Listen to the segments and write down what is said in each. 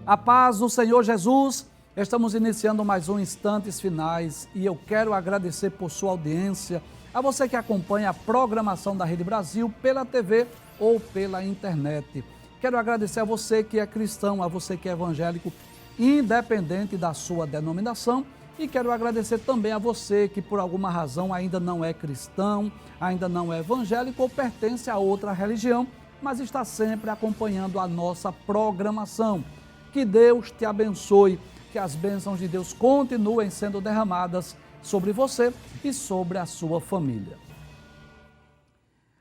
A paz do Senhor Jesus, estamos iniciando mais um Instantes Finais e eu quero agradecer por sua audiência, a você que acompanha a programação da Rede Brasil pela TV ou pela internet. Quero agradecer a você que é cristão, a você que é evangélico, independente da sua denominação, e quero agradecer também a você que por alguma razão ainda não é cristão, ainda não é evangélico ou pertence a outra religião, mas está sempre acompanhando a nossa programação. Que Deus te abençoe, que as bênçãos de Deus continuem sendo derramadas sobre você e sobre a sua família.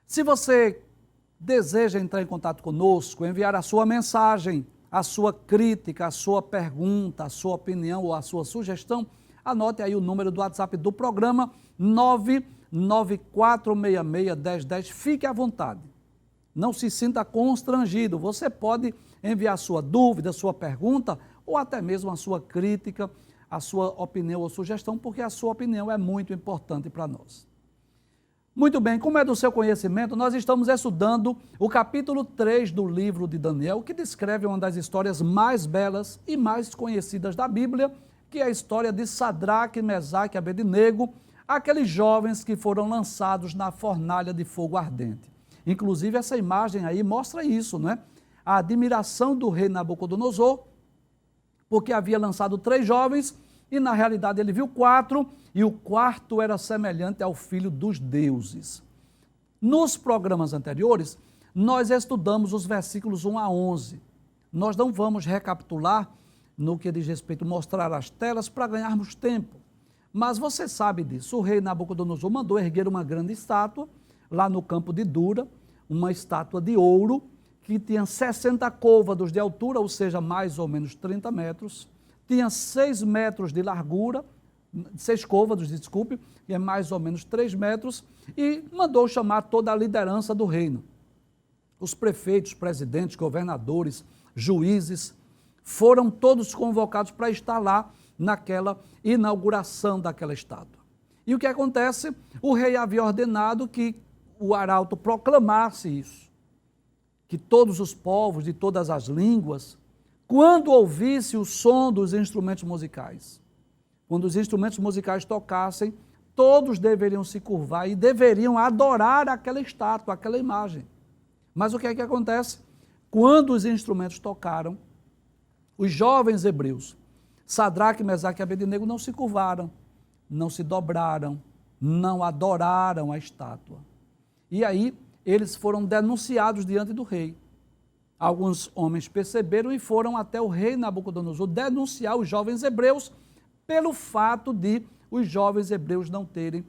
Se você deseja entrar em contato conosco, enviar a sua mensagem, a sua crítica, a sua pergunta, a sua opinião ou a sua sugestão, anote aí o número do WhatsApp do programa 994661010. Fique à vontade. Não se sinta constrangido. Você pode enviar sua dúvida, sua pergunta ou até mesmo a sua crítica, a sua opinião ou sugestão, porque a sua opinião é muito importante para nós. Muito bem, como é do seu conhecimento, nós estamos estudando o capítulo 3 do livro de Daniel, que descreve uma das histórias mais belas e mais conhecidas da Bíblia, que é a história de Sadraque, Mesaque e Abednego, aqueles jovens que foram lançados na fornalha de fogo ardente. Inclusive, essa imagem aí mostra isso, não é? A admiração do rei Nabucodonosor, porque havia lançado 3 jovens e, na realidade, ele viu 4 e o quarto era semelhante ao filho dos deuses. Nos programas anteriores, nós estudamos os versículos 1 a 11. Nós não vamos recapitular no que diz respeito a mostrar as telas para ganharmos tempo. Mas você sabe disso, o rei Nabucodonosor mandou erguer uma grande estátua lá no campo de Dura, uma estátua de ouro que tinha 60 côvados de altura, ou seja, mais ou menos 30 metros, tinha 6 metros de largura, 6 côvados, desculpe, que é mais ou menos 3 metros, e mandou chamar toda a liderança do reino. Os prefeitos, presidentes, governadores, juízes, foram todos convocados para estar lá naquela inauguração daquela estátua. E o que acontece? O rei havia ordenado que o arauto proclamasse isso, que todos os povos de todas as línguas, quando ouvisse o som dos instrumentos musicais, quando os instrumentos musicais tocassem, todos deveriam se curvar e deveriam adorar aquela estátua, aquela imagem. Mas o que é que acontece? Quando os instrumentos tocaram, os jovens hebreus, Sadraque, Mesaque e Abednego, não se curvaram, não se dobraram, não adoraram a estátua. E aí, eles foram denunciados diante do rei. Alguns homens perceberam e foram até o rei Nabucodonosor denunciar os jovens hebreus pelo fato de os jovens hebreus não terem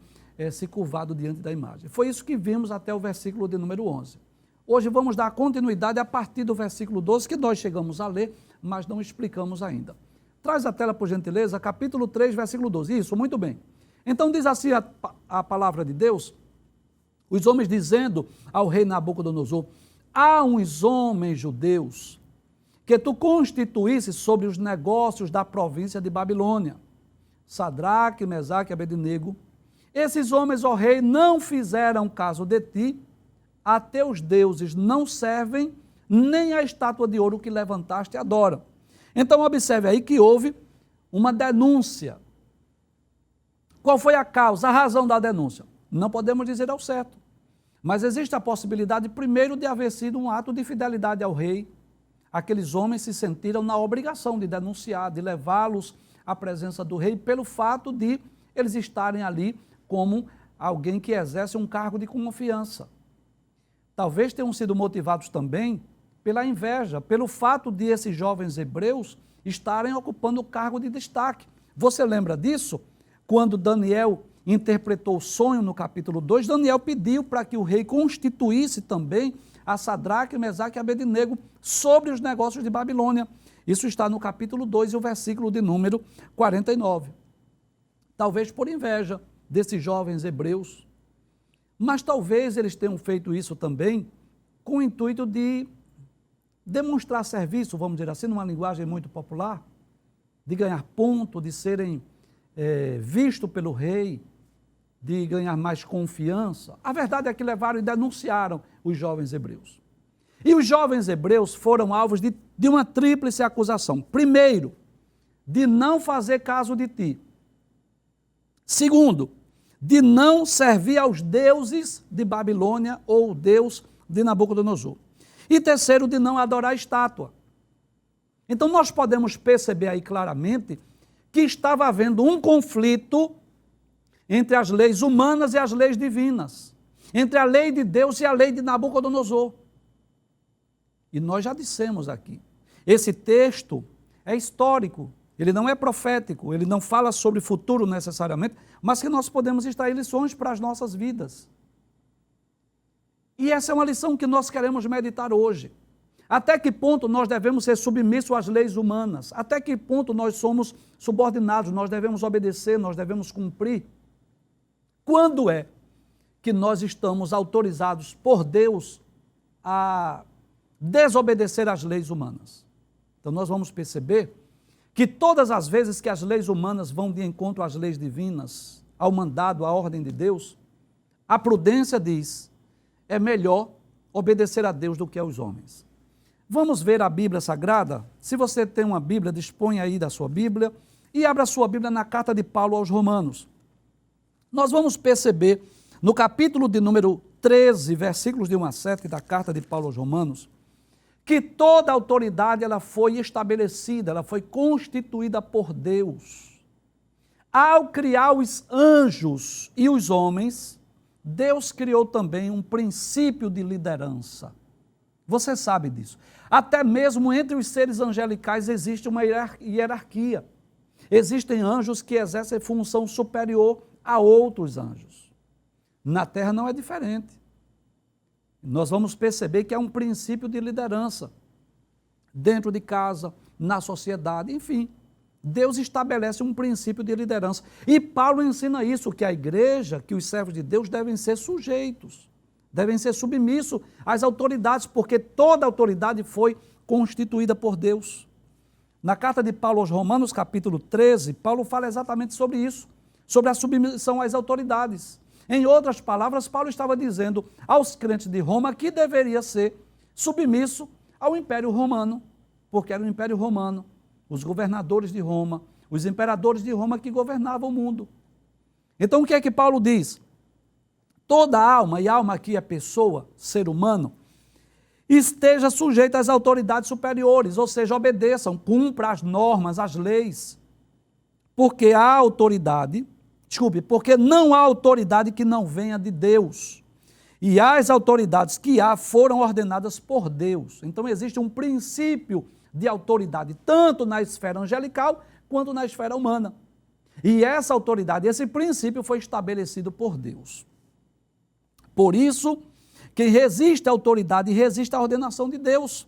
se curvado diante da imagem. Foi isso que vimos até o versículo de número 11. Hoje vamos dar continuidade a partir do versículo 12, que nós chegamos a ler, mas não explicamos ainda. Traz a tela, por gentileza, capítulo 3, versículo 12. Isso, muito bem. Então diz assim a palavra de Deus, os homens dizendo ao rei Nabucodonosor: há uns homens judeus que tu constituísse sobre os negócios da província de Babilônia, Sadraque, Mesaque e Abednego. Esses homens, ó rei, não fizeram caso de ti, a teus deuses não servem, nem a estátua de ouro que levantaste adoram. Então observe aí que houve uma denúncia. Qual foi a causa, a razão da denúncia? Não podemos dizer ao certo, mas existe a possibilidade, primeiro, de haver sido um ato de fidelidade ao rei. Aqueles homens se sentiram na obrigação de denunciar, de levá-los à presença do rei, pelo fato de eles estarem ali como alguém que exerce um cargo de confiança. Talvez tenham sido motivados também pela inveja, pelo fato de esses jovens hebreus estarem ocupando o cargo de destaque. Você lembra disso? Quando Daniel interpretou o sonho no capítulo 2, Daniel pediu para que o rei constituísse também a Sadraque, Mesaque e Abednego sobre os negócios de Babilônia. Isso está no capítulo 2 e o versículo de número 49. Talvez por inveja desses jovens hebreus, mas talvez eles tenham feito isso também com o intuito de demonstrar serviço, vamos dizer assim, numa linguagem muito popular, de ganhar ponto, de serem vistos pelo rei, de ganhar mais confiança. A verdade é que levaram e denunciaram os jovens hebreus. E os jovens hebreus foram alvos de de uma tríplice acusação. Primeiro, de não fazer caso de ti. Segundo, de não servir aos deuses de Babilônia ou o Deus de Nabucodonosor. E terceiro, de não adorar a estátua. Então nós podemos perceber aí claramente que estava havendo um conflito entre as leis humanas e as leis divinas, entre a lei de Deus e a lei de Nabucodonosor. E nós já dissemos aqui, esse texto é histórico, ele não é profético, ele não fala sobre futuro necessariamente, mas que nós podemos extrair lições para as nossas vidas. E essa é uma lição que nós queremos meditar hoje. Até que ponto nós devemos ser submissos às leis humanas? Até que ponto nós somos subordinados, nós devemos obedecer, nós devemos cumprir? Quando é que nós estamos autorizados por Deus a desobedecer às leis humanas? Então nós vamos perceber que todas as vezes que as leis humanas vão de encontro às leis divinas, ao mandado, à ordem de Deus, a prudência diz, é melhor obedecer a Deus do que aos homens. Vamos ver a Bíblia Sagrada? Se você tem uma Bíblia, dispõe aí da sua Bíblia e abra a sua Bíblia na carta de Paulo aos Romanos. Nós vamos perceber no capítulo de número 13, versículos de 1 a 7 da carta de Paulo aos Romanos, que toda a autoridade ela foi estabelecida, ela foi constituída por Deus. Ao criar os anjos e os homens, Deus criou também um princípio de liderança. Você sabe disso. Até mesmo entre os seres angelicais existe uma hierarquia. Existem anjos que exercem função superior a outros anjos. Na terra não é diferente. Nós vamos perceber que é um princípio de liderança. Dentro de casa, na sociedade, enfim. Deus estabelece um princípio de liderança. E Paulo ensina isso, que a igreja, que os servos de Deus devem ser sujeitos, devem ser submissos às autoridades, porque toda autoridade foi constituída por Deus. Na carta de Paulo aos Romanos, capítulo 13, Paulo fala exatamente sobre isso, sobre a submissão às autoridades. Em outras palavras, Paulo estava dizendo aos crentes de Roma que deveria ser submisso ao Império Romano, porque era o Império Romano, os governadores de Roma, os imperadores de Roma que governavam o mundo. Então o que é que Paulo diz? Toda alma, e alma aqui é pessoa, ser humano, esteja sujeita às autoridades superiores, ou seja, obedeçam, cumpra as normas, as leis, porque não há autoridade que não venha de Deus, e as autoridades que há foram ordenadas por Deus. Então existe um princípio de autoridade, tanto na esfera angelical, quanto na esfera humana. E essa autoridade, esse princípio foi estabelecido por Deus. Por isso, quem resiste à autoridade resiste à ordenação de Deus.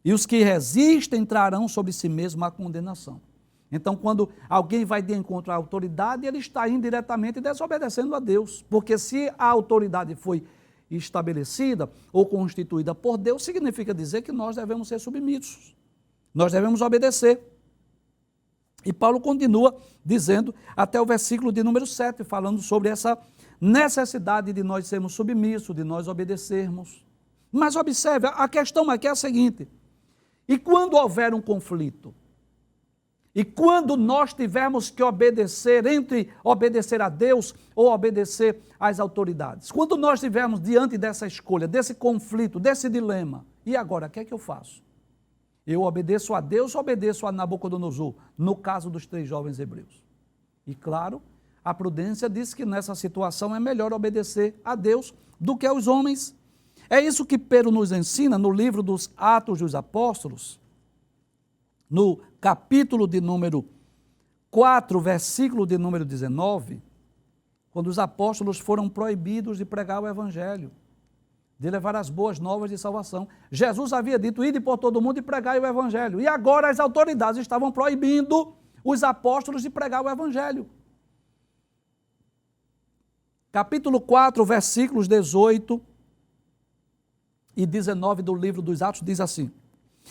E os que resistem trarão sobre si mesmo a condenação. Então, quando alguém vai de encontro à autoridade, ele está indiretamente desobedecendo a Deus. Porque se a autoridade foi estabelecida ou constituída por Deus, significa dizer que nós devemos ser submissos. Nós devemos obedecer. E Paulo continua dizendo até o versículo de número 7, falando sobre essa necessidade de nós sermos submissos, de nós obedecermos. Mas observe, a questão aqui é a seguinte: e quando houver um conflito? E quando nós tivermos que obedecer, entre obedecer a Deus ou obedecer às autoridades? Quando nós estivermos diante dessa escolha, desse conflito, desse dilema, e agora, o que é que eu faço? Eu obedeço a Deus ou obedeço a Nabucodonosor, no caso dos 3 jovens hebreus? E claro, a prudência diz que nessa situação é melhor obedecer a Deus do que aos homens. É isso que Pedro nos ensina no livro dos Atos dos Apóstolos, no capítulo de número 4, versículo de número 19, quando os apóstolos foram proibidos de pregar o evangelho, de levar as boas novas de salvação. Jesus havia dito, ide por todo mundo e pregai o evangelho. E agora as autoridades estavam proibindo os apóstolos de pregar o evangelho. Capítulo 4, versículos 18 e 19 do livro dos Atos diz assim: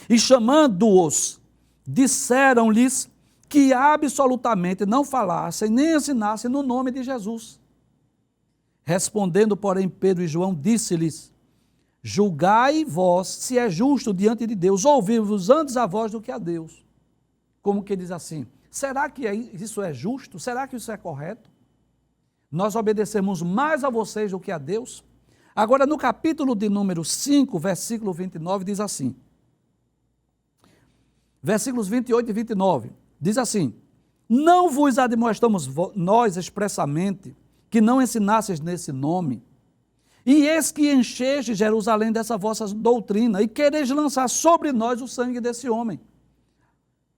e chamando-os, disseram-lhes que absolutamente não falassem nem ensinassem no nome de Jesus. Respondendo, porém, Pedro e João, disse-lhes: julgai vós se é justo diante de Deus, ouvir-vos antes a voz do que a Deus. Como que diz assim, será que isso é justo? Será que isso é correto? Nós obedecemos mais a vocês do que a Deus? Agora, no capítulo de número 5, versículo 29, diz assim, versículos 28 e 29, diz assim, não vos admoestamos nós expressamente que não ensinasseis nesse nome, e eis que encheste Jerusalém dessa vossa doutrina, e quereis lançar sobre nós o sangue desse homem.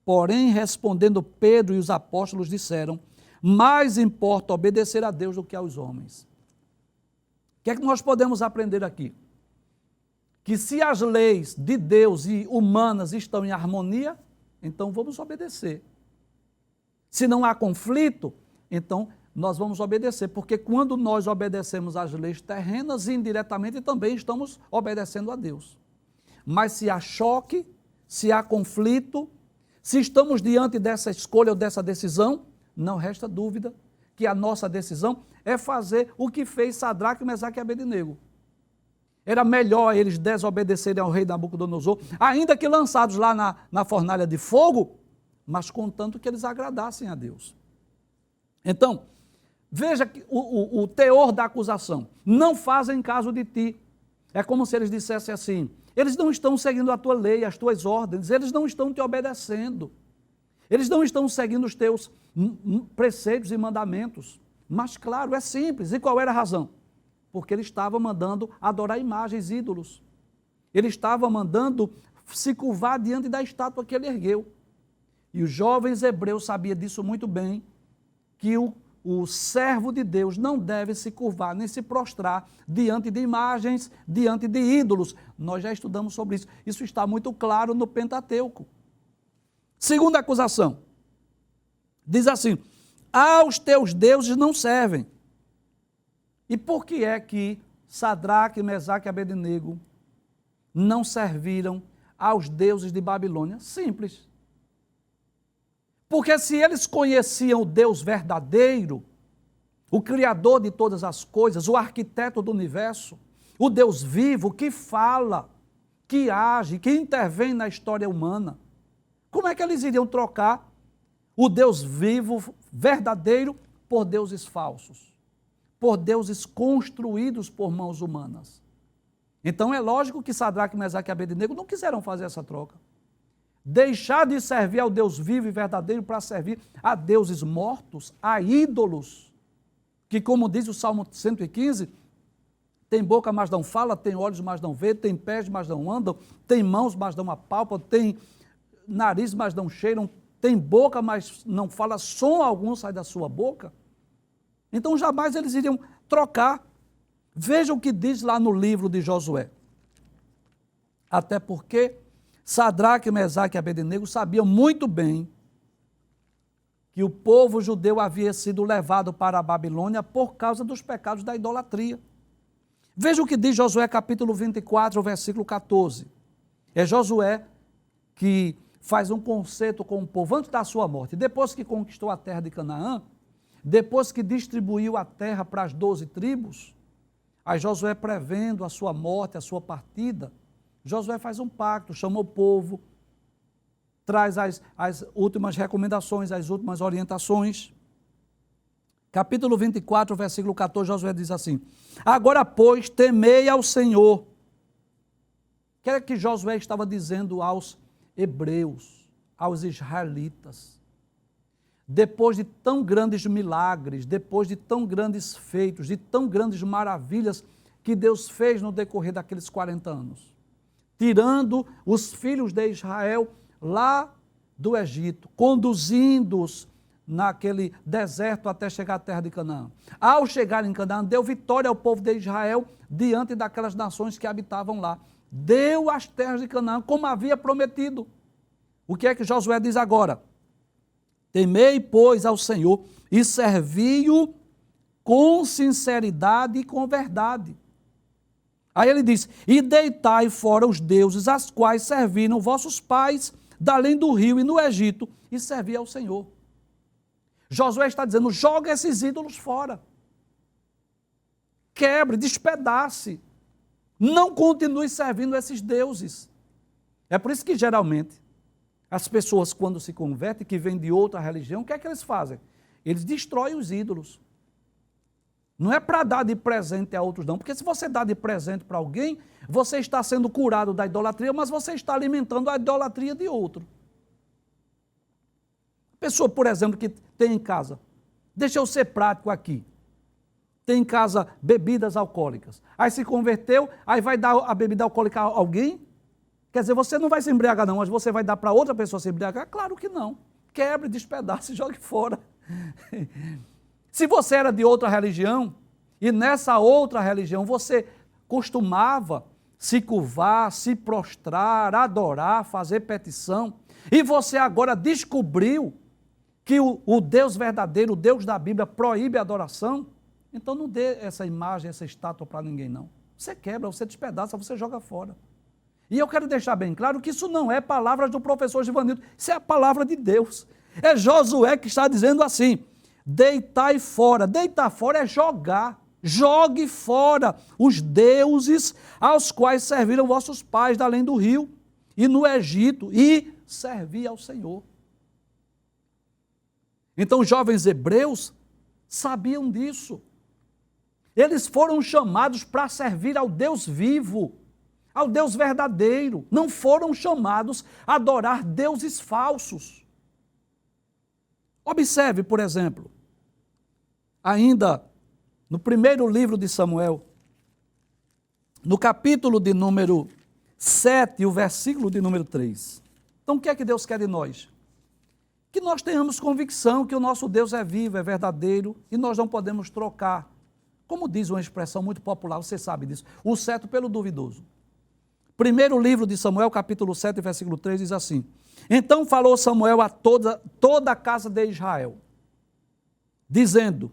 Porém, respondendo Pedro e os apóstolos disseram, mais importa obedecer a Deus do que aos homens. O que é que nós podemos aprender aqui? Que se as leis de Deus e humanas estão em harmonia, então vamos obedecer. Se não há conflito, então nós vamos obedecer, porque quando nós obedecemos às leis terrenas, indiretamente também estamos obedecendo a Deus. Mas se há choque, se há conflito, se estamos diante dessa escolha ou dessa decisão, não resta dúvida que a nossa decisão é fazer o que fez Sadraque, Mesaque e Abednego. Era melhor eles desobedecerem ao rei Nabucodonosor, ainda que lançados lá na fornalha de fogo, mas contanto que eles agradassem a Deus. Então, veja o teor da acusação. Não fazem caso de ti. É como se eles dissessem assim, eles não estão seguindo a tua lei, as tuas ordens, eles não estão te obedecendo. Eles não estão seguindo os teus preceitos e mandamentos. Mas claro, é simples. E qual era a razão? Porque ele estava mandando adorar imagens, ídolos. Ele estava mandando se curvar diante da estátua que ele ergueu. E os jovens hebreus sabiam disso muito bem, que o servo de Deus não deve se curvar, nem se prostrar diante de imagens, diante de ídolos. Nós já estudamos sobre isso. Isso está muito claro no Pentateuco. Segunda acusação. Diz assim, aos teus deuses não servem. E por que é que Sadraque, Mesaque e Abednego não serviram aos deuses de Babilônia? Simples. Porque se eles conheciam o Deus verdadeiro, o Criador de todas as coisas, o arquiteto do universo, o Deus vivo que fala, que age, que intervém na história humana, como é que eles iriam trocar o Deus vivo, verdadeiro, por deuses falsos? Por deuses construídos por mãos humanas. Então é lógico que Sadraque, Mesaque e Abednego não quiseram fazer essa troca. Deixar de servir ao Deus vivo e verdadeiro para servir a deuses mortos, a ídolos, que como diz o Salmo 115, tem boca, mas não fala, tem olhos, mas não vê, tem pés, mas não andam, tem mãos, mas não apalpam, tem nariz, mas não cheiram, tem boca, mas não fala, som algum sai da sua boca. Então jamais eles iriam trocar. Veja o que diz lá no livro de Josué. Até porque Sadraque, Mesaque e Abednego sabiam muito bem que o povo judeu havia sido levado para a Babilônia por causa dos pecados da idolatria. Veja o que diz Josué capítulo 24, versículo 14. É Josué que faz um concerto com o povo antes da sua morte. Depois que conquistou a terra de Canaã, depois que distribuiu a terra para as 12 tribos, aí Josué prevendo a sua morte, a sua partida, Josué faz um pacto, chama o povo, traz as últimas recomendações, as últimas orientações. Capítulo 24, versículo 14, Josué diz assim, agora, pois, temei ao Senhor. O que é que Josué estava dizendo aos hebreus, aos israelitas? Depois de tão grandes milagres, depois de tão grandes feitos, de tão grandes maravilhas que Deus fez no decorrer daqueles 40 anos, tirando os filhos de Israel lá do Egito, conduzindo-os naquele deserto até chegar à terra de Canaã. Ao chegar em Canaã, deu vitória ao povo de Israel diante daquelas nações que habitavam lá. Deu as terras de Canaã como havia prometido. O que é que Josué diz agora? Temei, pois, ao Senhor e servi-o com sinceridade e com verdade. Aí ele diz, e deitai fora os deuses, as quais serviram vossos pais, da além do rio e no Egito, e servi ao Senhor. Josué está dizendo, joga esses ídolos fora. Quebre, despedace. Não continue servindo esses deuses. É por isso que, geralmente, as pessoas, quando se convertem, que vêm de outra religião, o que é que eles fazem? Eles destroem os ídolos. Não é para dar de presente a outros, não. Porque se você dá de presente para alguém, você está sendo curado da idolatria, mas você está alimentando a idolatria de outro. Pessoa, por exemplo, que tem em casa, deixa eu ser prático aqui, tem em casa bebidas alcoólicas, aí se converteu, aí vai dar a bebida alcoólica a alguém? Quer dizer, você não vai se embriagar não, mas você vai dar para outra pessoa se embriagar? Claro que não. Quebre, despedace e jogue fora. Se você era de outra religião, e nessa outra religião você costumava se curvar, se prostrar, adorar, fazer petição, e você agora descobriu que o Deus verdadeiro, o Deus da Bíblia, proíbe a adoração, então não dê essa imagem, essa estátua para ninguém não. Você quebra, você despedaça, você joga fora. E eu quero deixar bem claro que isso não é palavras do professor Givanildo, isso é a palavra de Deus. É Josué que está dizendo assim, deitai fora. Deitar fora é jogar. Jogue fora os deuses aos quais serviram vossos pais da além do rio e no Egito, e servi ao Senhor. Então os jovens hebreus sabiam disso. Eles foram chamados para servir ao Deus vivo, ao Deus verdadeiro. Não foram chamados a adorar deuses falsos. Observe, por exemplo, ainda no primeiro livro de Samuel, no capítulo de número 7, o versículo de número 3. Então o que é que Deus quer de nós? Que nós tenhamos convicção que o nosso Deus é vivo, é verdadeiro, e nós não podemos trocar, como diz uma expressão muito popular, você sabe disso, o certo pelo duvidoso. Primeiro livro de Samuel, capítulo 7, versículo 3, diz assim, então falou Samuel a toda a casa de Israel, dizendo,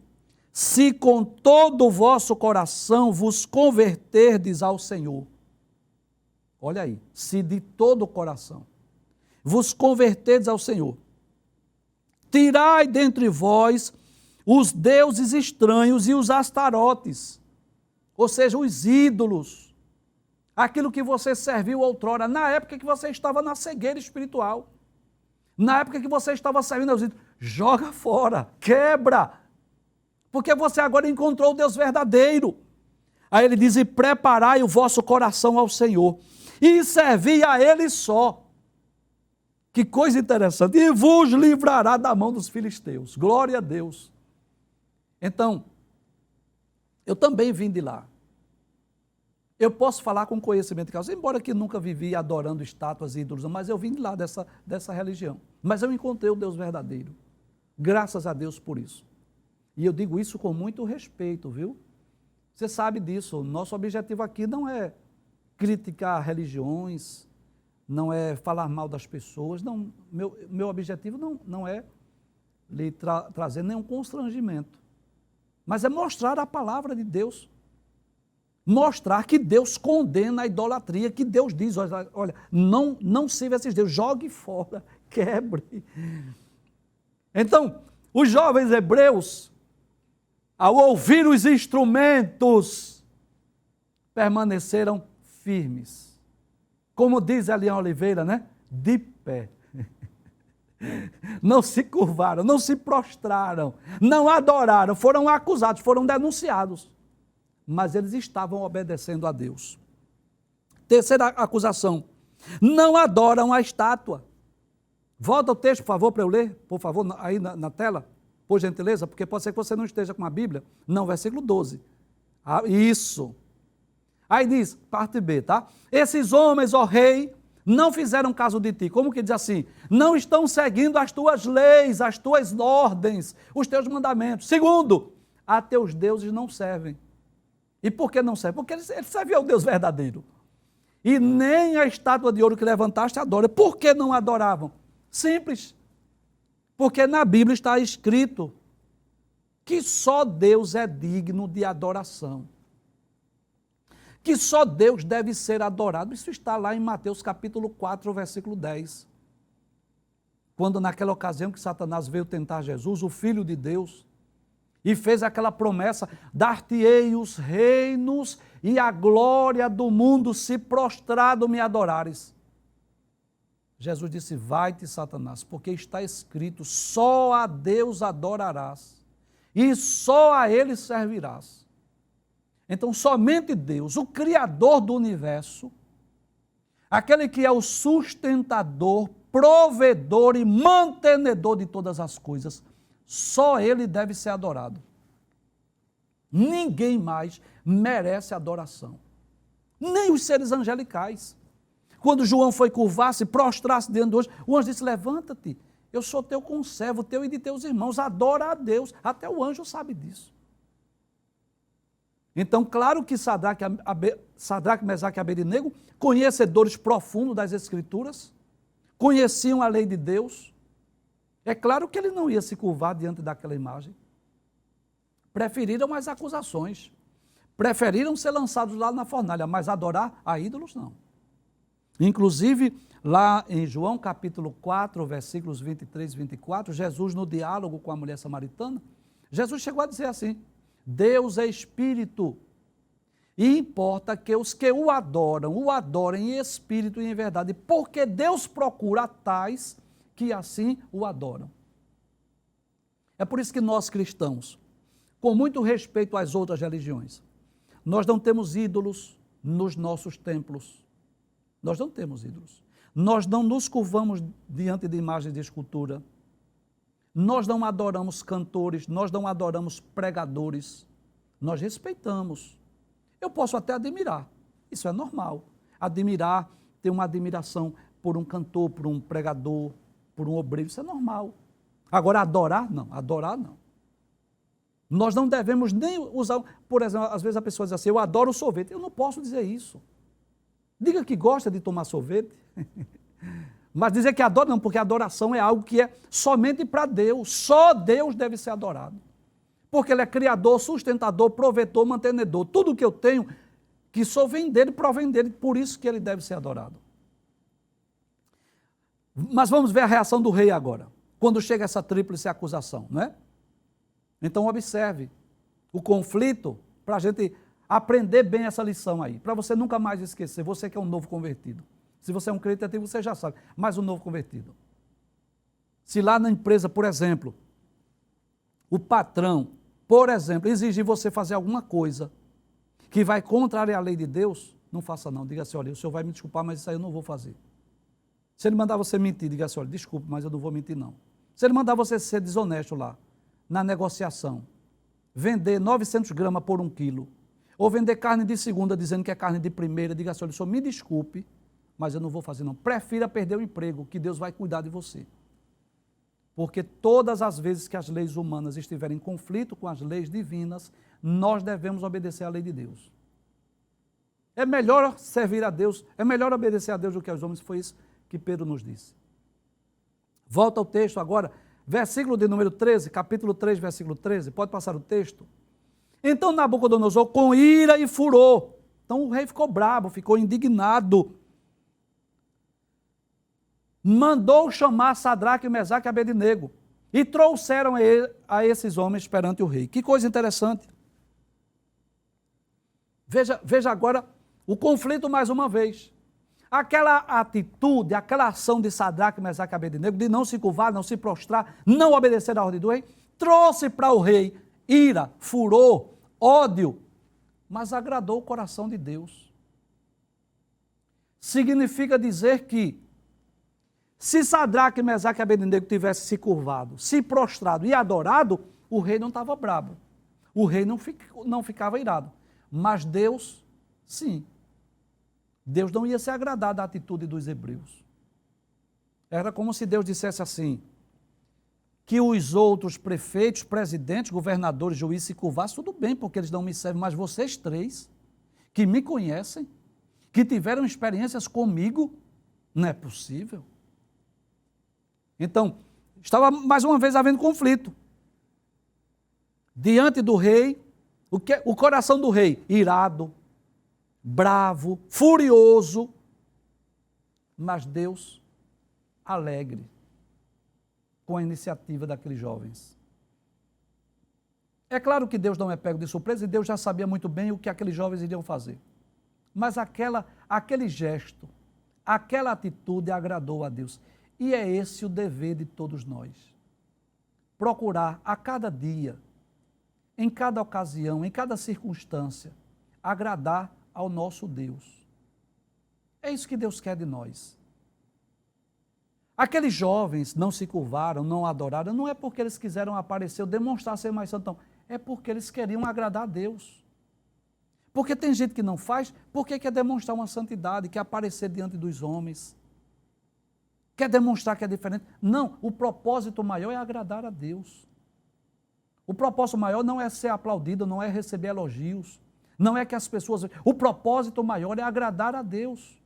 se com todo o vosso coração vos converterdes ao Senhor, olha aí, se de todo o coração vos converterdes ao Senhor, tirai dentre vós os deuses estranhos e os astarotes, ou seja, os ídolos, aquilo que você serviu outrora, na época que você estava na cegueira espiritual, na época que você estava servindo aos ídolos, joga fora, quebra, porque você agora encontrou o Deus verdadeiro. Aí ele diz, e preparai o vosso coração ao Senhor, e servi a Ele só. Que coisa interessante, e vos livrará da mão dos filisteus, glória a Deus. Então, eu também vim de lá. Eu posso falar com conhecimento de causa, embora que nunca vivi adorando estátuas e ídolos, mas eu vim de lá dessa religião. Mas eu encontrei o Deus verdadeiro, graças a Deus por isso. E eu digo isso com muito respeito, viu? Você sabe disso, nosso objetivo aqui não é criticar religiões, não é falar mal das pessoas, não, meu objetivo não é lhe trazer nenhum constrangimento, mas é mostrar a palavra de Deus, mostrar que Deus condena a idolatria, que Deus diz, olha, não sirva esses deuses, jogue fora, quebre. Então, os jovens hebreus, ao ouvir os instrumentos, permaneceram firmes. Como diz a Eliane Oliveira, né? De pé. Não se curvaram, não se prostraram, não adoraram, foram acusados, foram denunciados. Mas eles estavam obedecendo a Deus. Terceira acusação, não adoram a estátua. Volta o texto, por favor, para eu ler, por favor, aí na tela, por gentileza, porque pode ser que você não esteja com a Bíblia. Não, versículo 12. Ah, isso. Aí diz, parte B, tá? Esses homens, ó rei, não fizeram caso de ti. Como que diz assim? Não estão seguindo as tuas leis, as tuas ordens, os teus mandamentos. Segundo, a teus deuses não servem. E por que não servem? Porque eles servem ao Deus verdadeiro. E nem a estátua de ouro que levantaste adora. Por que não adoravam? Simples. Porque na Bíblia está escrito que só Deus é digno de adoração. Que só Deus deve ser adorado. Isso está lá em Mateus capítulo 4, versículo 10. Quando naquela ocasião que Satanás veio tentar Jesus, o Filho de Deus, E fez aquela promessa: dar-te-ei os reinos e a glória do mundo, se prostrado me adorares. Jesus disse: vai-te, Satanás, porque está escrito: só a Deus adorarás e só a Ele servirás. Então, somente Deus, o Criador do universo, aquele que é o sustentador, provedor e mantenedor de todas as coisas, só Ele deve ser adorado. Ninguém mais merece adoração, nem os seres angelicais. Quando João foi curvar-se, prostrar-se diante do anjo, o anjo disse: levanta-te, eu sou teu conservo, teu e de teus irmãos, adora a Deus. Até o anjo sabe disso. Então, claro que Sadraque, Mesaque e Abednego, conhecedores profundos das Escrituras, conheciam a lei de Deus. É claro que ele não ia se curvar diante daquela imagem. Preferiram as acusações, preferiram ser lançados lá na fornalha, mas adorar a ídolos não. Inclusive, lá em João capítulo 4, versículos 23 e 24, Jesus, no diálogo com a mulher samaritana, Jesus chegou a dizer assim: Deus é espírito, e importa que os que o adorem em espírito e em verdade, porque Deus procura tais que assim o adoram. É por isso que nós cristãos, com muito respeito às outras religiões, nós não temos ídolos nos nossos templos. Nós não temos ídolos. Nós não nos curvamos diante de imagens de escultura. Nós não adoramos cantores, nós não adoramos pregadores. Nós respeitamos. Eu posso até admirar. Isso é normal. Admirar, ter uma admiração por um cantor, por um pregador, por um obreiro, isso é normal. Agora, adorar, não. Adorar, não. Nós não devemos nem usar, por exemplo, às vezes a pessoa diz assim: eu adoro sorvete. Eu não posso dizer isso. Diga que gosta de tomar sorvete, mas dizer que adora não, porque a adoração é algo que é somente para Deus, só Deus deve ser adorado, porque Ele é criador, sustentador, provedor, mantenedor, tudo que eu tenho, que só vem dEle, provém dEle, por isso que Ele deve ser adorado. Mas vamos ver a reação do rei agora, quando chega essa tríplice acusação, não é? Então observe o conflito, para a gente aprender bem essa lição aí, para você nunca mais esquecer, você que é um novo convertido. Se você é um crente antigo, você já sabe, mas um novo convertido. Se lá na empresa, por exemplo, o patrão, por exemplo, exigir você fazer alguma coisa que vai contrariar a lei de Deus, não faça não, diga assim: olha, o senhor vai me desculpar, mas isso aí eu não vou fazer. Se ele mandar você mentir, diga assim: olha, desculpe, mas eu não vou mentir não. Se ele mandar você ser desonesto lá, na negociação, vender 900 gramas por 1 quilo, ou vender carne de segunda dizendo que é carne de primeira, diga assim: olha, senhor, me desculpe, mas eu não vou fazer não. Prefira perder o emprego, que Deus vai cuidar de você. Porque todas as vezes que as leis humanas estiverem em conflito com as leis divinas, nós devemos obedecer à lei de Deus. É melhor servir a Deus, é melhor obedecer a Deus do que aos homens, foi isso que Pedro nos disse. Volta ao texto agora, versículo de número 13, capítulo 3, versículo 13, pode passar o texto? Então Nabucodonosor, com ira e furor, então o rei ficou bravo, ficou indignado, mandou chamar Sadraque, Mesaque e Abednego e trouxeram a esses homens perante o rei. Que coisa interessante. Veja agora o conflito mais uma vez. Aquela atitude, aquela ação de Sadraque, Mesaque e Abednego de não se curvar, não se prostrar, não obedecer à ordem do rei, trouxe para o rei ira, furor, ódio, mas agradou o coração de Deus. Significa dizer que se Sadraque, Mesaque e Abednego tivessem se curvado, se prostrado e adorado, o rei não estava bravo. O rei não ficava irado. Mas Deus, sim. Deus não ia se agradar da atitude dos hebreus. Era como se Deus dissesse assim: que os outros prefeitos, presidentes, governadores, juízes se curvassem, tudo bem, porque eles não me servem, mas vocês três, que me conhecem, que tiveram experiências comigo, não é possível. Então, estava mais uma vez havendo conflito. Diante do rei, o coração do rei, irado, bravo, furioso, mas Deus alegre com a iniciativa daqueles jovens. É claro que Deus não é pego de surpresa e Deus já sabia muito bem o que aqueles jovens iriam fazer. Mas aquele gesto, aquela atitude agradou a Deus. E é esse o dever de todos nós. Procurar a cada dia, em cada ocasião, em cada circunstância, agradar ao nosso Deus. É isso que Deus quer de nós. Aqueles jovens não se curvaram, não adoraram, não é porque eles quiseram aparecer ou demonstrar ser mais santos, é porque eles queriam agradar a Deus. Porque tem gente que não faz, porque quer demonstrar uma santidade, quer aparecer diante dos homens, quer demonstrar que é diferente. Não, o propósito maior é agradar a Deus. O propósito maior não é ser aplaudido, não é receber elogios, não é que as pessoas... O propósito maior é agradar a Deus.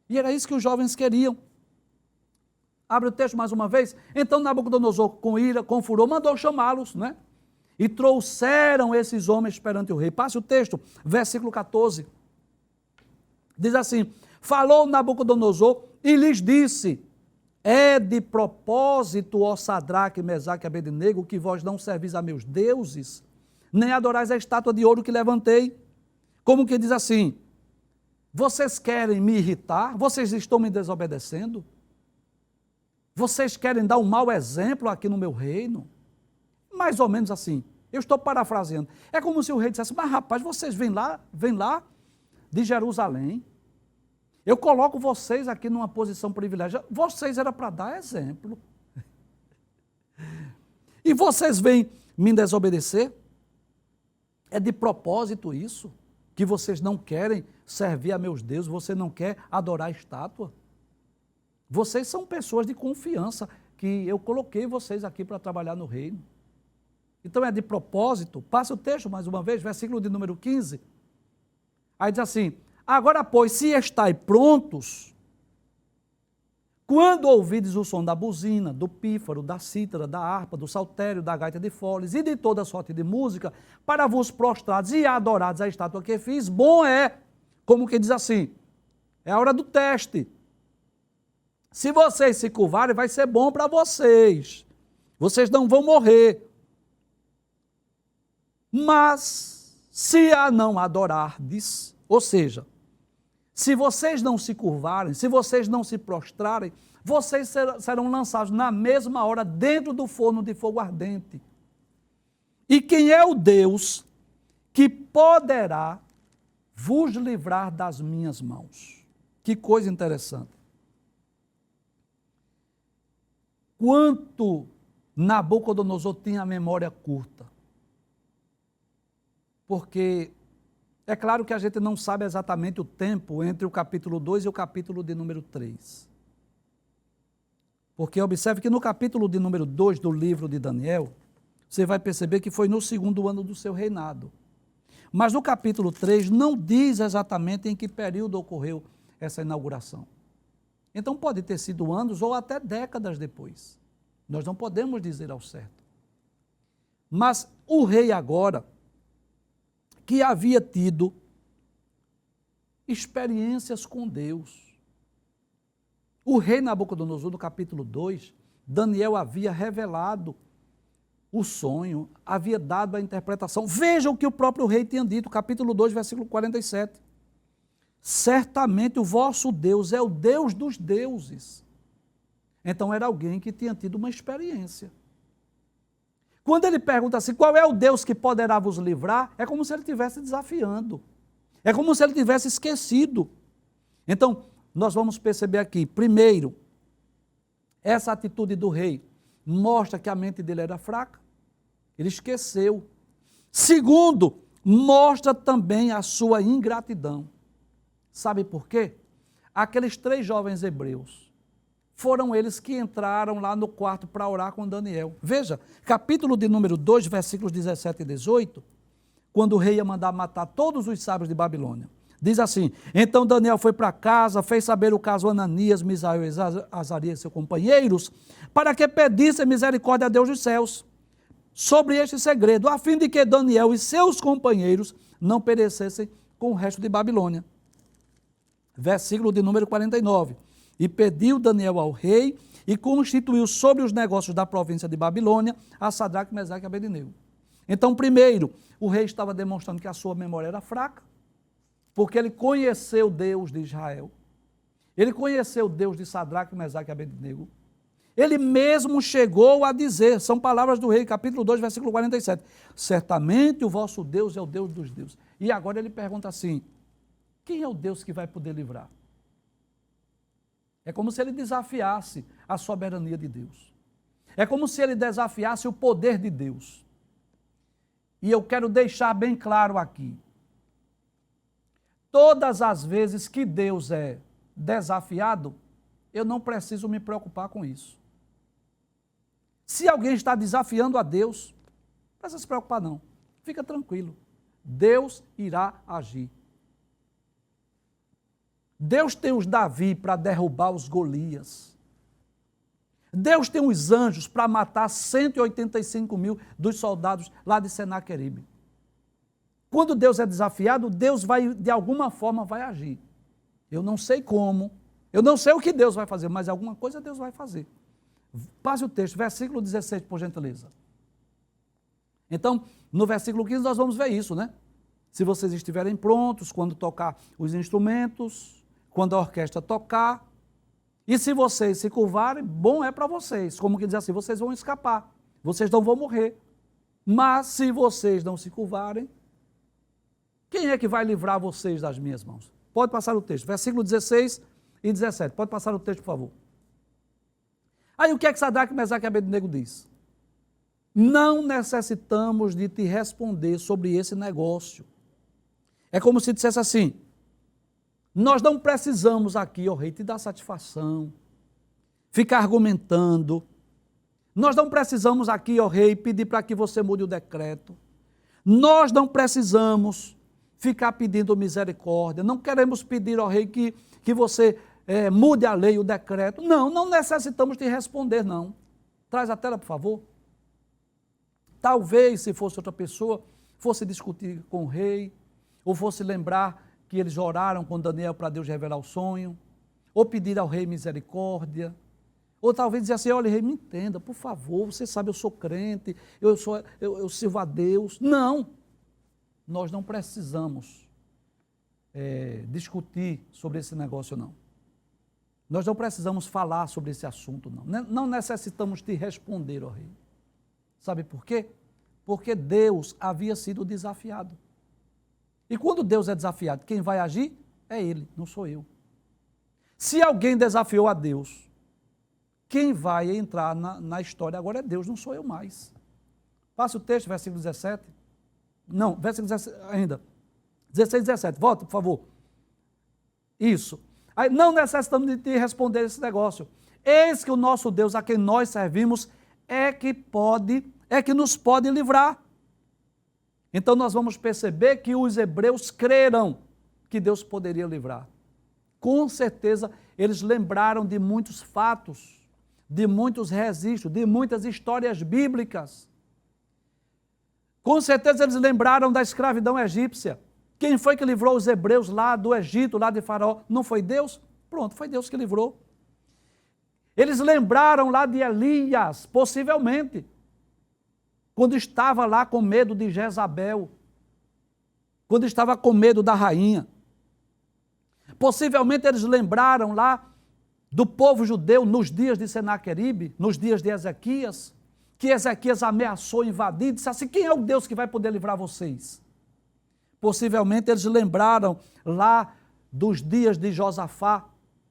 E era isso que os jovens queriam. Abre o texto mais uma vez. Então Nabucodonosor, com ira, com furor, mandou chamá-los, né? E trouxeram esses homens perante o rei. Passe o texto, versículo 14. Diz assim: falou Nabucodonosor e lhes disse: é de propósito, ó Sadraque, Mesaque e Abednego, que vós não servis a meus deuses, nem adorais a estátua de ouro que levantei. Como que diz assim: vocês querem me irritar? Vocês estão me desobedecendo? Vocês querem dar um mau exemplo aqui no meu reino? Mais ou menos assim. Eu estou parafraseando. É como se o rei dissesse: mas rapaz, vocês vêm lá de Jerusalém. Eu coloco vocês aqui numa posição privilegiada. Vocês eram para dar exemplo. E vocês vêm me desobedecer? É de propósito isso? Que vocês não querem servir a meus deuses, você não quer adorar a estátua? Vocês são pessoas de confiança, que eu coloquei vocês aqui para trabalhar no reino. Então é de propósito. Passa o texto mais uma vez, versículo de número 15. Aí diz assim: agora, pois, se estáis prontos, quando ouvides o som da buzina, do pífaro, da cítara, da harpa, do saltério, da gaita de foles e de toda sorte de música, para vos prostrados e adorados a estátua que fiz, bom é, como que diz assim, é a hora do teste. Se vocês se curvarem, vai ser bom para vocês. Vocês não vão morrer. Mas, se a não adorardes, ou seja, se vocês não se curvarem, se vocês não se prostrarem, vocês serão lançados na mesma hora dentro do forno de fogo ardente. E quem é o Deus que poderá vos livrar das minhas mãos? Que coisa interessante. Quanto Nabucodonosor tinha a memória curta. Porque é claro que a gente não sabe exatamente o tempo entre o capítulo 2 e o capítulo de número 3. Porque observe que no capítulo de número 2 do livro de Daniel, você vai perceber que foi no 2º ano do seu reinado. Mas no capítulo 3 não diz exatamente em que período ocorreu essa inauguração. Então pode ter sido anos ou até décadas depois. Nós não podemos dizer ao certo. Mas o rei agora, que havia tido experiências com Deus. O rei Nabucodonosor, no capítulo 2, Daniel havia revelado o sonho, havia dado a interpretação. Vejam o que o próprio rei tinha dito, capítulo 2, versículo 47. Certamente o vosso Deus é o Deus dos deuses. Então era alguém que tinha tido uma experiência. Quando ele pergunta assim, qual é o Deus que poderá vos livrar? É como se ele estivesse desafiando. É como se ele tivesse esquecido. Então, nós vamos perceber aqui, primeiro, essa atitude do rei mostra que a mente dele era fraca. Ele esqueceu. Segundo, mostra também a sua ingratidão. Sabe por quê? Aqueles 3 jovens hebreus, foram eles que entraram lá no quarto para orar com Daniel. Veja, capítulo de número 2, versículos 17 e 18, quando o rei ia mandar matar todos os sábios de Babilônia. Diz assim: então Daniel foi para casa, fez saber o caso a Ananias, Misael e Azarias, seus companheiros, para que pedissem misericórdia a Deus dos céus sobre este segredo, a fim de que Daniel e seus companheiros não perecessem com o resto de Babilônia. Versículo de número 49. E pediu Daniel ao rei e constituiu sobre os negócios da província de Babilônia a Sadraque, Mesaque e Abednego. Então, primeiro, o rei estava demonstrando que a sua memória era fraca, porque ele conheceu Deus de Israel, ele conheceu Deus de Sadraque, Mesaque e Abednego. Ele mesmo chegou a dizer, são palavras do rei, capítulo 2, versículo 47, certamente o vosso Deus é o Deus dos deuses. E agora ele pergunta assim, quem é o Deus que vai poder livrar? É como se ele desafiasse a soberania de Deus. É como se ele desafiasse o poder de Deus. E eu quero deixar bem claro aqui, todas as vezes que Deus é desafiado, eu não preciso me preocupar com isso. Se alguém está desafiando a Deus, não precisa se preocupar não, fica tranquilo, Deus irá agir. Deus tem os Davi para derrubar os Golias. Deus tem os anjos para matar 185 mil dos soldados lá de Senaqueribe. Quando Deus é desafiado, Deus vai, de alguma forma, vai agir. Eu não sei como, eu não sei o que Deus vai fazer, mas alguma coisa Deus vai fazer. Passe o texto, versículo 16, por gentileza. Então, no versículo 15 nós vamos ver isso, né? Se vocês estiverem prontos, quando tocar os instrumentos, quando a orquestra tocar, e se vocês se curvarem, bom é para vocês. Como que diz assim, vocês vão escapar, vocês não vão morrer. Mas se vocês não se curvarem, quem é que vai livrar vocês das minhas mãos? Pode passar o texto, versículo 16 e 17. Pode passar o texto, por favor. Aí o que é que Sadraque, Mesaque e Abednego diz? Não necessitamos de te responder sobre esse negócio. É como se dissesse assim, nós não precisamos aqui, ó rei, te dar satisfação, ficar argumentando. Nós não precisamos aqui, ó rei, pedir para que você mude o decreto. Nós não precisamos ficar pedindo misericórdia. Não queremos pedir, ó rei, que você mude a lei, o decreto. Não, não necessitamos te responder, não. Traz a tela, por favor. Talvez, se fosse outra pessoa, fosse discutir com o rei, ou fosse lembrar que eles oraram com Daniel para Deus revelar o sonho, ou pedir ao rei misericórdia, ou talvez dizer assim, olha, rei, me entenda, por favor, você sabe, eu sou crente, eu sirvo a Deus. Não, nós não precisamos discutir sobre esse negócio, não. Nós não precisamos falar sobre esse assunto, não. Não necessitamos te responder, ó rei. Sabe por quê? Porque Deus havia sido desafiado. E quando Deus é desafiado, quem vai agir é Ele, não sou eu. Se alguém desafiou a Deus, quem vai entrar na história agora é Deus, não sou eu mais. Passe o texto, versículo 17. Não, versículo 17 ainda. 16 e 17, volta, por favor. Isso. Aí, não necessitamos de te responder esse negócio. Eis que o nosso Deus, a quem nós servimos, é que nos pode livrar. Então nós vamos perceber que os hebreus creram que Deus poderia livrar. Com certeza eles lembraram de muitos fatos, de muitos registros, de muitas histórias bíblicas. Com certeza eles lembraram da escravidão egípcia. Quem foi que livrou os hebreus lá do Egito, lá de Faraó? Não foi Deus? Pronto, foi Deus que livrou. Eles lembraram lá de Elias, possivelmente, quando estava lá com medo de Jezabel, quando estava com medo da rainha. Possivelmente eles lembraram lá do povo judeu nos dias de Senaqueribe, nos dias de Ezequias, que Ezequias ameaçou invadir, disse assim, quem é o Deus que vai poder livrar vocês? Possivelmente eles lembraram lá dos dias de Josafá,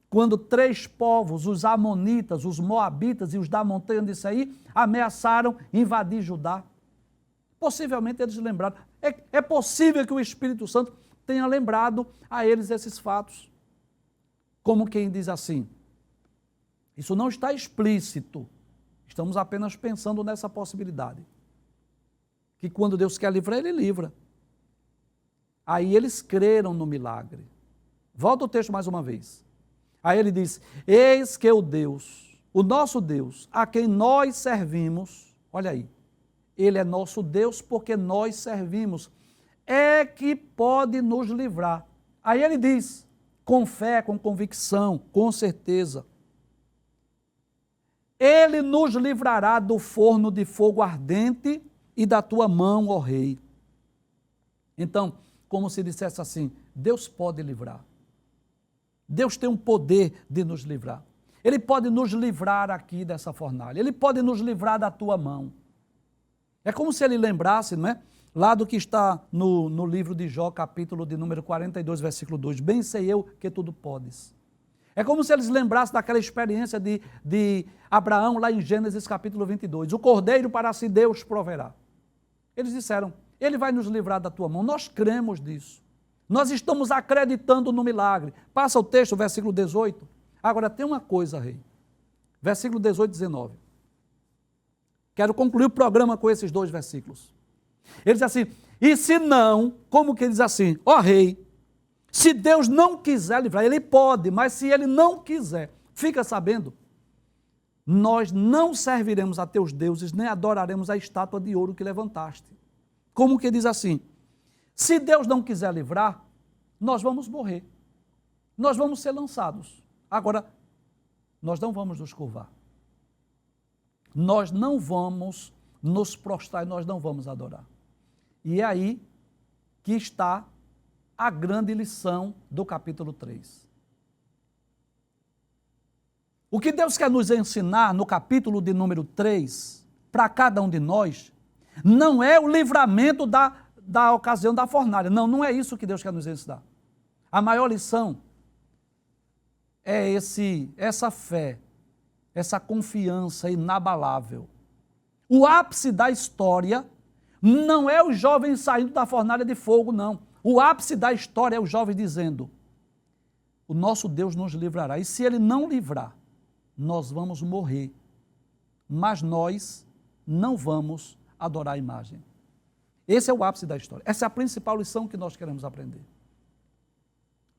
quando 3 povos, os amonitas, os moabitas e os da montanha de Seir, ameaçaram invadir Judá. Possivelmente eles lembraram. É possível que o Espírito Santo tenha lembrado a eles esses fatos. Como quem diz assim, isso não está explícito, estamos apenas pensando nessa possibilidade. Que quando Deus quer livrar, Ele livra. Aí eles creram no milagre. Volta o texto mais uma vez. Aí ele diz, eis que o Deus, o nosso Deus, a quem nós servimos, olha aí, Ele é nosso Deus porque nós servimos, é que pode nos livrar. Aí ele diz, com fé, com convicção, com certeza, Ele nos livrará do forno de fogo ardente e da tua mão, ó rei. Então, como se dissesse assim, Deus pode livrar. Deus tem um poder de nos livrar. Ele pode nos livrar aqui dessa fornalha. Ele pode nos livrar da tua mão. É como se ele lembrasse, não é? Lá do que está no livro de Jó, capítulo de número 42, versículo 2. Bem sei eu que tudo podes. É como se eles lembrassem daquela experiência de Abraão, lá em Gênesis capítulo 22. O cordeiro para si Deus proverá. Eles disseram, ele vai nos livrar da tua mão. Nós cremos nisso. Nós estamos acreditando no milagre. Passa o texto, versículo 18. Agora tem uma coisa, rei. Versículo 18 e 19. Quero concluir o programa com esses dois versículos. Ele diz assim, e se não, como que ele diz assim, ó rei, se Deus não quiser livrar, ele pode, mas se ele não quiser, fica sabendo, nós não serviremos a teus deuses, nem adoraremos a estátua de ouro que levantaste. Como que diz assim, se Deus não quiser livrar, nós vamos morrer, nós vamos ser lançados. Agora, nós não vamos nos curvar. Nós não vamos nos prostrar, nós não vamos adorar. E é aí que está a grande lição do capítulo 3. O que Deus quer nos ensinar no capítulo de número 3, para cada um de nós, não é o livramento da ocasião da fornalha. Não, não é isso que Deus quer nos ensinar. A maior lição é essa fé, essa confiança inabalável. O ápice da história não é os jovens saindo da fornalha de fogo, não. O ápice da história é os jovens dizendo, o nosso Deus nos livrará. E se ele não livrar, nós vamos morrer. Mas nós não vamos adorar a imagem. Esse é o ápice da história. Essa é a principal lição que nós queremos aprender.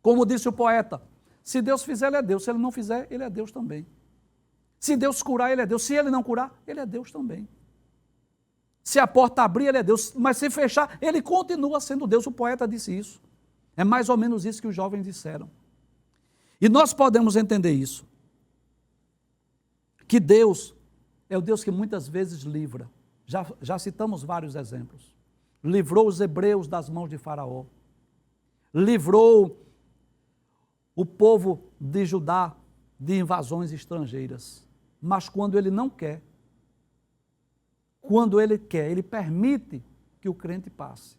Como disse o poeta, se Deus fizer, ele é Deus. Se ele não fizer, ele é Deus também. Se Deus curar, ele é Deus. Se ele não curar, ele é Deus também. Se a porta abrir, ele é Deus. Mas se fechar, ele continua sendo Deus. O poeta disse isso. É mais ou menos isso que os jovens disseram. E nós podemos entender isso. Que Deus é o Deus que muitas vezes livra. Já citamos vários exemplos. Livrou os hebreus das mãos de Faraó. Livrou o povo de Judá de invasões estrangeiras. Mas quando ele não quer, quando ele quer, ele permite que o crente passe.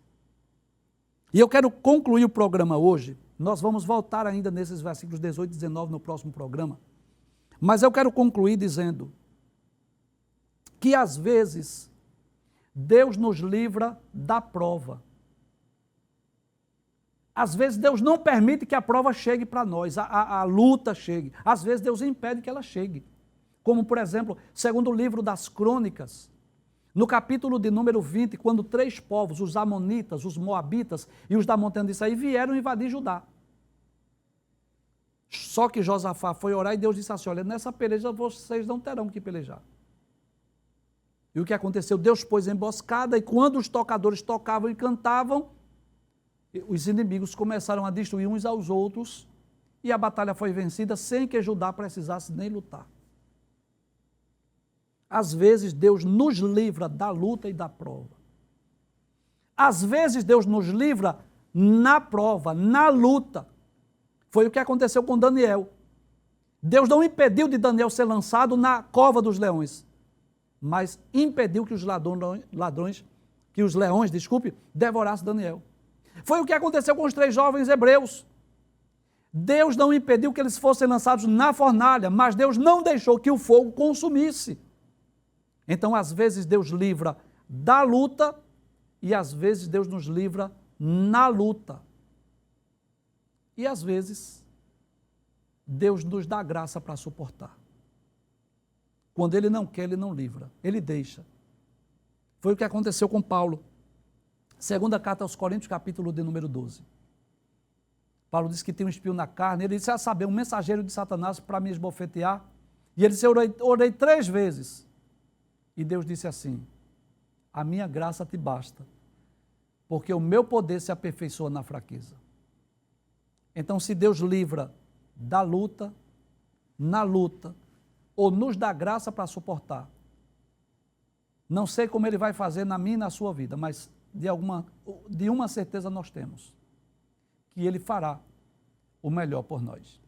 E eu quero concluir o programa hoje. Nós vamos voltar ainda nesses versículos 18 e 19 no próximo programa. Mas eu quero concluir dizendo que às vezes Deus nos livra da prova. Às vezes Deus não permite que a prova chegue para nós, a luta chegue. Às vezes Deus impede que ela chegue. Como, por exemplo, segundo o livro das Crônicas, no capítulo de número 20, quando 3 povos, os amonitas, os moabitas e os da montanha de Isaí, vieram invadir Judá. Só que Josafá foi orar e Deus disse assim, olha, nessa peleja vocês não terão que pelejar. E o que aconteceu? Deus pôs emboscada e quando os tocadores tocavam e cantavam, os inimigos começaram a destruir uns aos outros e a batalha foi vencida sem que Judá precisasse nem lutar. Às vezes Deus nos livra da luta e da prova. Às vezes Deus nos livra na prova, na luta. Foi o que aconteceu com Daniel. Deus não impediu de Daniel ser lançado na cova dos leões, mas impediu que os leões, devorassem Daniel. Foi o que aconteceu com os 3 jovens hebreus. Deus não impediu que eles fossem lançados na fornalha, mas Deus não deixou que o fogo consumisse. Então, às vezes, Deus livra da luta e, às vezes, Deus nos livra na luta. E, às vezes, Deus nos dá graça para suportar. Quando Ele não quer, Ele não livra, Ele deixa. Foi o que aconteceu com Paulo. Segunda carta aos Coríntios, capítulo de número 12. Paulo disse que tem um espinho na carne, ele disse, a saber, um mensageiro de Satanás para me esbofetear. E ele disse, orei 3 vezes. E Deus disse assim, a minha graça te basta, porque o meu poder se aperfeiçoa na fraqueza. Então, se Deus livra da luta, na luta, ou nos dá graça para suportar, Não sei como Ele vai fazer na minha e na sua vida, mas de uma certeza nós temos, que Ele fará o melhor por nós.